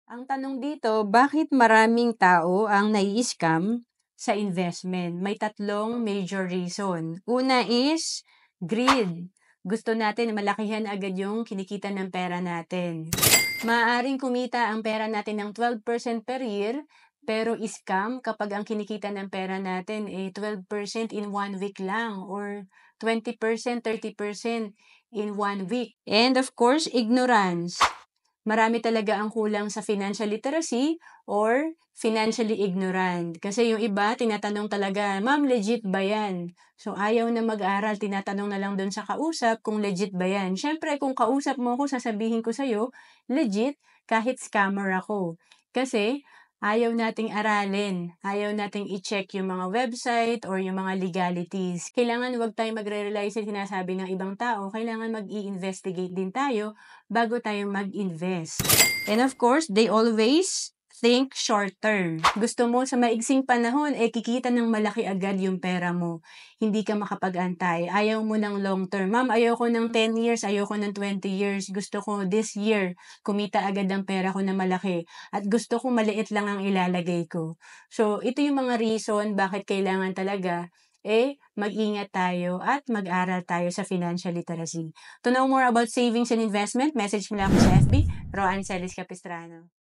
Ang tanong dito, bakit maraming tao ang nai-scam sa investment? May tatlong major reason. Una is greed. Gusto natin na malakihan agad yung kinikita ng pera natin. Maaaring kumita ang pera natin ng 12% per year, pero scam kapag ang kinikita ng pera natin ay 12% in 1 week lang or 20%, 30% in 1 week. And of course, ignorance. Marami talaga ang kulang sa financial literacy or financially ignorant. Kasi yung iba, tinatanong talaga, ma'am, legit ba yan? So, ayaw na mag-aral, tinatanong na lang doon sa kausap kung legit ba yan. Siyempre, kung kausap mo ko, sasabihin ko sa'yo, legit, kahit scammer ako. Kasi, ayaw nating aralin, ayaw nating i-check yung mga website or yung mga legalities. Kailangan wag tayo magre-rely sa sinasabi ng ibang tao, kailangan mag-i-investigate din tayo bago tayo mag-invest. And of course, they always think short term. Gusto mo sa maigsing panahon, kikita ng malaki agad yung pera mo. Hindi ka makapag-antay. Ayaw mo ng long term. Ma'am, ayaw ko ng 10 years, ayaw ko ng 20 years. Gusto ko this year, kumita agad ang pera ko na malaki. At gusto ko maliit lang ang ilalagay ko. So, ito yung mga reason bakit kailangan talaga mag-ingat tayo at mag-aral tayo sa financial literacy. To know more about savings and investment, message mo lang ako sa FB, Roan Celis Capistrano.